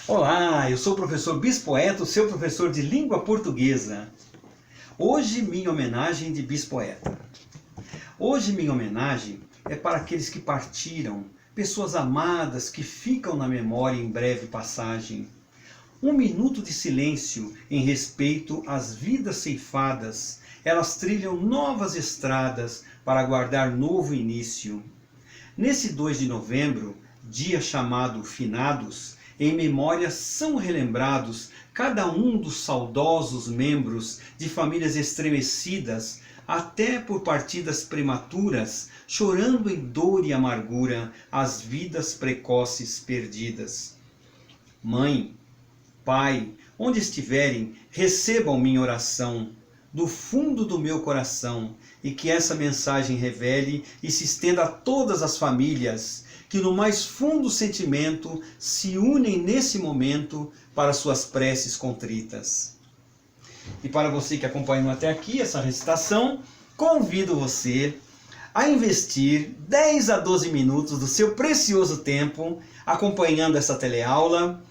Olá, eu sou o professor Bispoeta, o seu professor de língua portuguesa. Hoje minha homenagem de Bispoeta. Hoje minha homenagem é para aqueles que partiram, pessoas amadas que ficam na memória em breve passagem. Um minuto de silêncio em respeito às vidas ceifadas. Elas trilham novas estradas para aguardar novo início. Nesse 2 de novembro, dia chamado Finados, em memória são relembrados cada um dos saudosos membros de famílias estremecidas, até por partidas prematuras, chorando em dor e amargura as vidas precoces perdidas. Mãe, pai, onde estiverem, recebam minha oração do fundo do meu coração, e que essa mensagem revele e se estenda a todas as famílias que no mais fundo sentimento se unem nesse momento para suas preces contritas. E para você que acompanhou até aqui essa recitação, convido você a investir 10 a 12 minutos do seu precioso tempo acompanhando essa teleaula.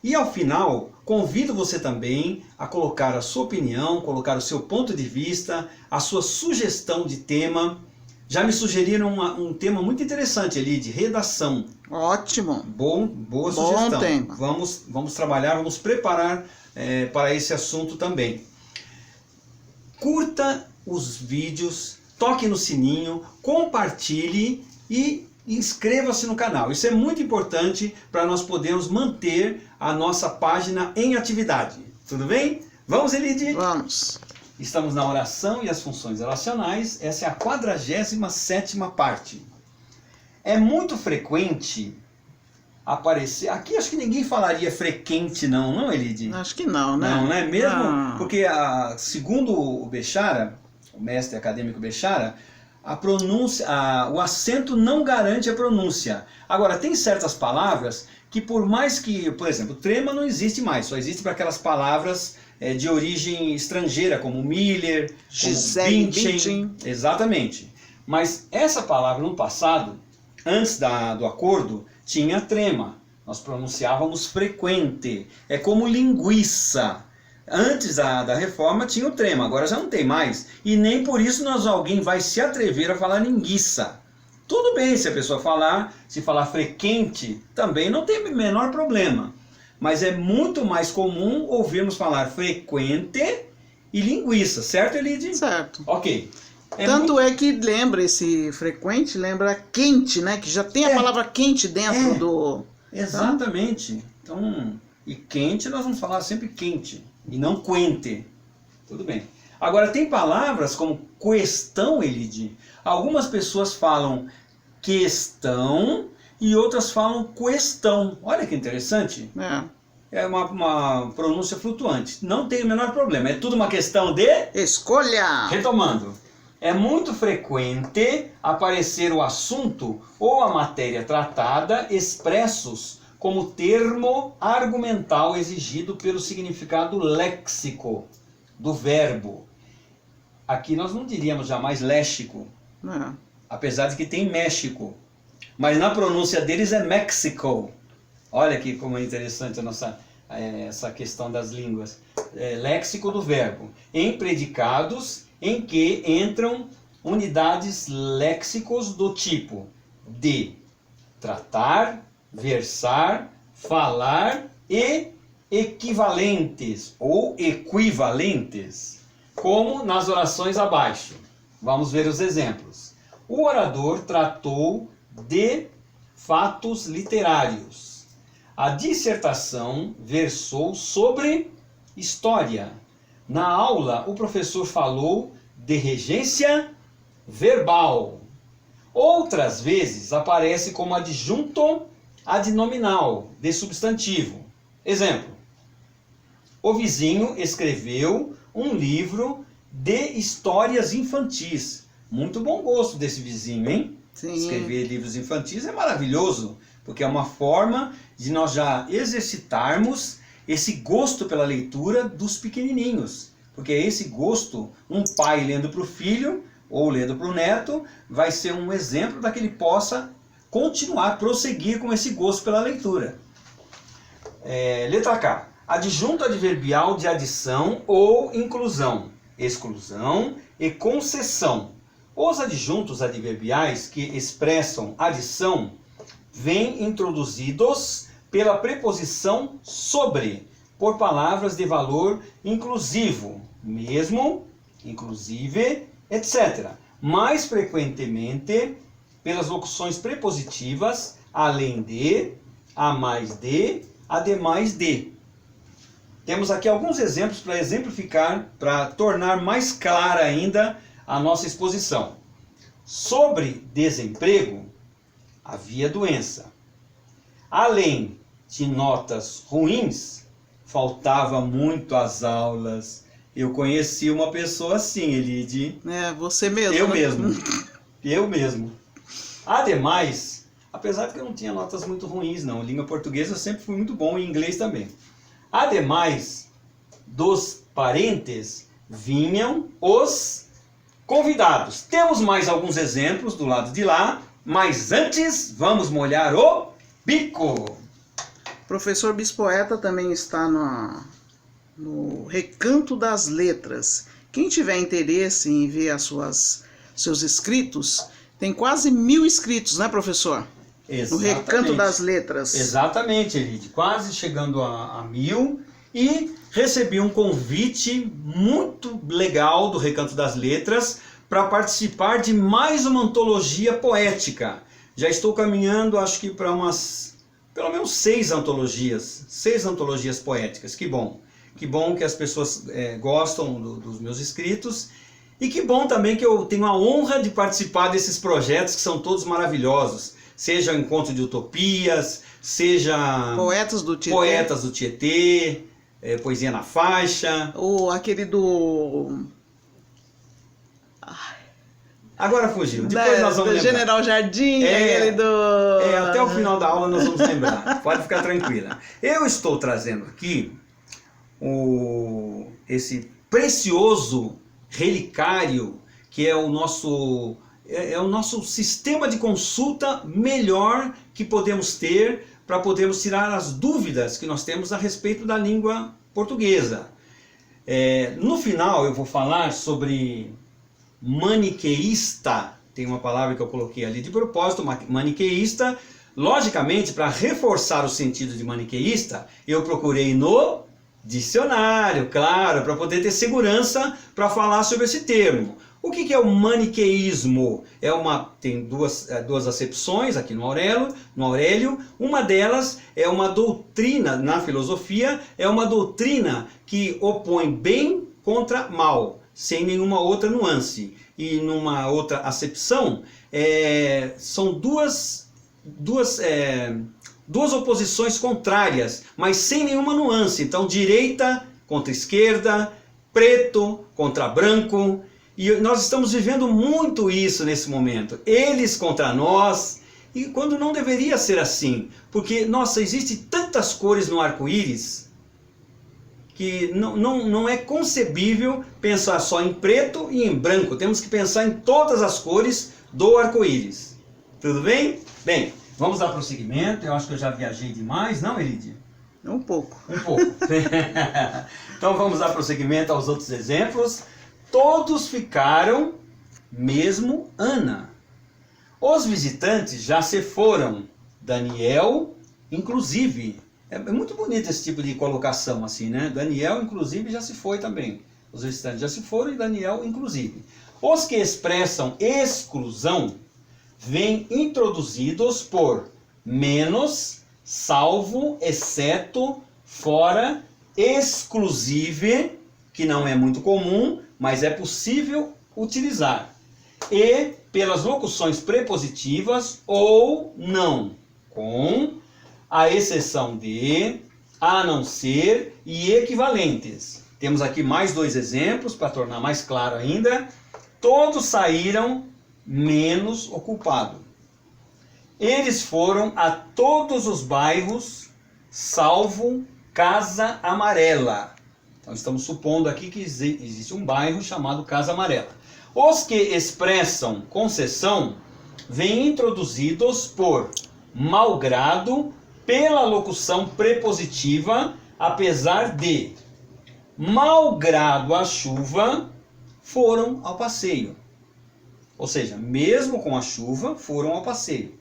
E ao final, convido você também a colocar a sua opinião, colocar o seu ponto de vista, a sua sugestão de tema. Já me sugeriram um tema muito interessante ali, de redação. Ótimo. Boa sugestão. Bom tema. Vamos trabalhar, vamos preparar para esse assunto também. Curta os vídeos, toque no sininho, compartilhe e inscreva-se no canal. Isso é muito importante para nós podermos manter a nossa página em atividade. Tudo bem? Vamos, Elide? Vamos. Estamos na oração e as funções relacionais. Essa é a 47ª parte. É muito frequente aparecer... Aqui acho que ninguém falaria frequente não, Elide? Acho que não, né? Não, né? Mesmo Não. porque, segundo o Bechara, o mestre acadêmico Bechara, a pronúncia, o acento não garante a pronúncia. Agora, tem certas palavras que por mais que, por exemplo, trema não existe mais, só existe para aquelas palavras de origem estrangeira, como Miller, Gisele como Bündchen. Exatamente. Mas essa palavra no passado, antes do acordo, tinha trema. Nós pronunciávamos frequente. É como linguiça. Antes da reforma tinha o trema, agora já não tem mais. E nem por isso alguém vai se atrever a falar linguiça. Tudo bem se a pessoa se falar frequente, também não tem o menor problema. Mas é muito mais comum ouvirmos falar frequente e linguiça, certo, Elide? Certo. Ok. Tanto é que lembra esse frequente, lembra quente, né? Que já tem a palavra quente dentro do... Exatamente. Então, e quente nós vamos falar sempre quente e não quente. Tudo bem. Agora tem palavras como questão, Elide. Algumas pessoas falam questão e outras falam questão. Olha que interessante. É uma pronúncia flutuante. Não tem o menor problema. É tudo uma questão de... Escolha! Retomando. É muito frequente aparecer o assunto ou a matéria tratada expressos como termo argumental exigido pelo significado léxico do verbo. Aqui nós não diríamos jamais léxico, apesar de que tem México. Mas na pronúncia deles é Mexico. Olha aqui como é interessante essa questão das línguas. Léxico do verbo. Em predicados em que entram unidades léxicos do tipo de tratar, versar, falar e equivalentes ou equivalentes, como nas orações abaixo. Vamos ver os exemplos. O orador tratou de fatos literários. A dissertação versou sobre história. Na aula, o professor falou de regência verbal. Outras vezes aparece como adjunto adnominal de substantivo. Exemplo: o vizinho escreveu um livro de histórias infantis. Muito bom gosto desse vizinho, hein? Sim. Escrever livros infantis é maravilhoso, porque é uma forma de nós já exercitarmos esse gosto pela leitura dos pequenininhos. Porque esse gosto, um pai lendo para o filho ou lendo para o neto, vai ser um exemplo para que ele possa continuar, prosseguir com esse gosto pela leitura. Letra K. Adjunto adverbial de adição ou inclusão, exclusão e concessão. Os adjuntos adverbiais que expressam adição vêm introduzidos pela preposição sobre, por palavras de valor inclusivo, mesmo, inclusive, etc. Mais frequentemente pelas locuções prepositivas além de, a mais de, ademais de. Temos aqui alguns exemplos para exemplificar, para tornar mais clara ainda a nossa exposição. Sobre desemprego, havia doença. Além de notas ruins, faltava muito às aulas. Eu conheci uma pessoa assim, Elide. Você mesmo. Eu né? mesmo. Eu mesmo. Ademais, apesar de que eu não tinha notas muito ruins, não. Língua portuguesa eu sempre fui muito bom, e inglês também. Ademais dos parentes, vinham os convidados. Temos mais alguns exemplos do lado de lá, mas antes vamos molhar o bico. Professor Bispoeta também está no Recanto das Letras. Quem tiver interesse em ver seus escritos, tem quase 1000 inscritos, né, professor? Exatamente. No Recanto das Letras. Exatamente, Elide. Quase chegando a 1000. E recebi um convite muito legal do Recanto das Letras para participar de mais uma antologia poética. Já estou caminhando, acho que para pelo menos 6 antologias. 6 antologias poéticas. Que bom. Que bom que as pessoas gostam dos meus escritos. E que bom também que eu tenho a honra de participar desses projetos que são todos maravilhosos. Seja Encontro de Utopias, seja Poetas do Tietê, Poesia na Faixa. Ou aquele do... Agora fugiu. Depois nós vamos lembrar. General Jardim, aquele do... Até o final da aula nós vamos lembrar. Pode ficar tranquila. Eu estou trazendo aqui esse precioso relicário que é o nosso sistema de consulta melhor que podemos ter para podermos tirar as dúvidas que nós temos a respeito da língua portuguesa. No final eu vou falar sobre maniqueísta. Tem uma palavra que eu coloquei ali de propósito, maniqueísta. Logicamente, para reforçar o sentido de maniqueísta, eu procurei no dicionário, claro, para poder ter segurança para falar sobre esse termo. O que é o maniqueísmo? Tem duas acepções aqui no Aurélio. Uma delas é uma doutrina, na filosofia, é uma doutrina que opõe bem contra mal, sem nenhuma outra nuance. E numa outra acepção, são duas oposições contrárias, mas sem nenhuma nuance. Então, direita contra esquerda, preto contra branco. E nós estamos vivendo muito isso nesse momento. Eles contra nós. E quando não deveria ser assim. Porque, nossa, existem tantas cores no arco-íris que não é concebível pensar só em preto e em branco. Temos que pensar em todas as cores do arco-íris. Tudo bem? Bem, vamos dar prosseguimento. Eu acho que eu já viajei demais, não, Elide? Um pouco. Um pouco. Então vamos dar prosseguimento aos outros exemplos. Todos ficaram, mesmo Ana. Os visitantes já se foram. Daniel, inclusive. É muito bonito esse tipo de colocação assim, né? Daniel, inclusive, já se foi também. Os visitantes já se foram e Daniel, inclusive. Os que expressam exclusão vêm introduzidos por menos, salvo, exceto, fora, exclusive, que não é muito comum, mas é possível utilizar. E pelas locuções prepositivas ou não, com a exceção de, a não ser e equivalentes. Temos aqui mais 2 exemplos para tornar mais claro ainda. Todos saíram menos o culpado. Eles foram a todos os bairros, salvo Casa Amarela. Então estamos supondo aqui que existe um bairro chamado Casa Amarela. Os que expressam concessão vêm introduzidos por malgrado, pela locução prepositiva, apesar de, malgrado a chuva, foram ao passeio. Ou seja, mesmo com a chuva, foram ao passeio.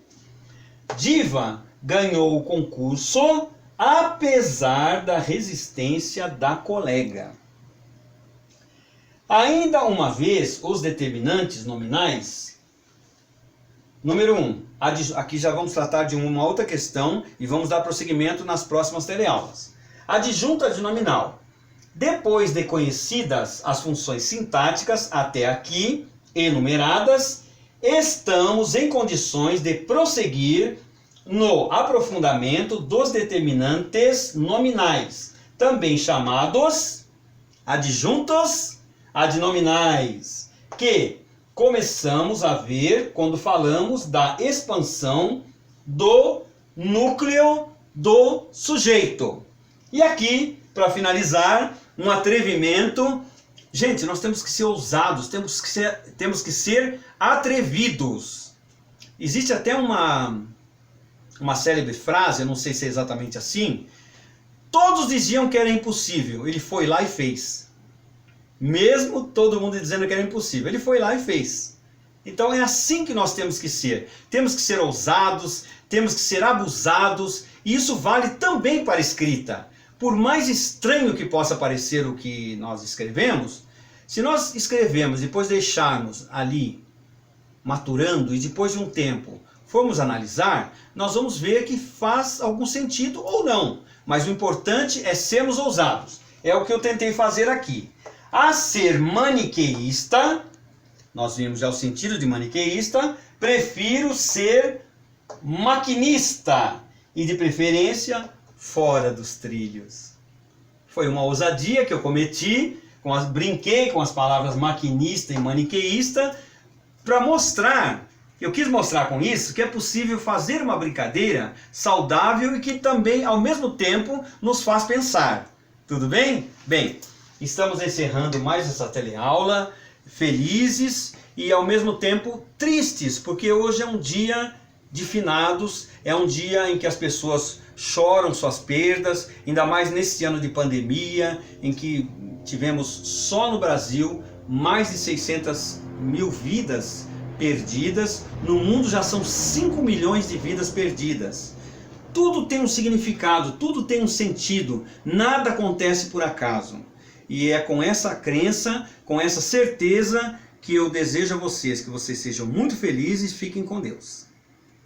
Diva ganhou o concurso apesar da resistência da colega. Ainda uma vez, os determinantes nominais. Número 1. Aqui já vamos tratar de uma outra questão e vamos dar prosseguimento nas próximas teleaulas. Adjunto adnominal. Depois de conhecidas as funções sintáticas até aqui enumeradas, estamos em condições de prosseguir no aprofundamento dos determinantes nominais, também chamados adjuntos adnominais, que começamos a ver quando falamos da expansão do núcleo do sujeito. E aqui, para finalizar, um atrevimento. Gente, nós temos que ser ousados, temos que ser atrevidos. Existe até uma célebre frase, eu não sei se é exatamente assim. Todos diziam que era impossível, ele foi lá e fez. Mesmo todo mundo dizendo que era impossível, ele foi lá e fez. Então é assim que nós temos que ser. Temos que ser ousados, temos que ser abusados, e isso vale também para a escrita. Por mais estranho que possa parecer o que nós escrevemos, se nós escrevemos e depois deixarmos ali maturando e depois de um tempo formos analisar, nós vamos ver que faz algum sentido ou não. Mas o importante é sermos ousados. É o que eu tentei fazer aqui. A ser maniqueísta, nós vimos já o sentido de maniqueísta, prefiro ser maquinista e de preferência fora dos trilhos. Foi uma ousadia que eu cometi, brinquei com as palavras maquinista e maniqueísta para mostrar, eu quis mostrar com isso que é possível fazer uma brincadeira saudável e que também ao mesmo tempo nos faz pensar. Tudo bem? Bem, estamos encerrando mais essa teleaula, felizes e ao mesmo tempo tristes, porque hoje é um dia de finados, é um dia em que as pessoas choram suas perdas, ainda mais nesse ano de pandemia, em que tivemos só no Brasil mais de 600 mil vidas perdidas, no mundo já são 5 milhões de vidas perdidas. Tudo tem um significado, tudo tem um sentido, nada acontece por acaso. E é com essa crença, com essa certeza que eu desejo a vocês que vocês sejam muito felizes e fiquem com Deus.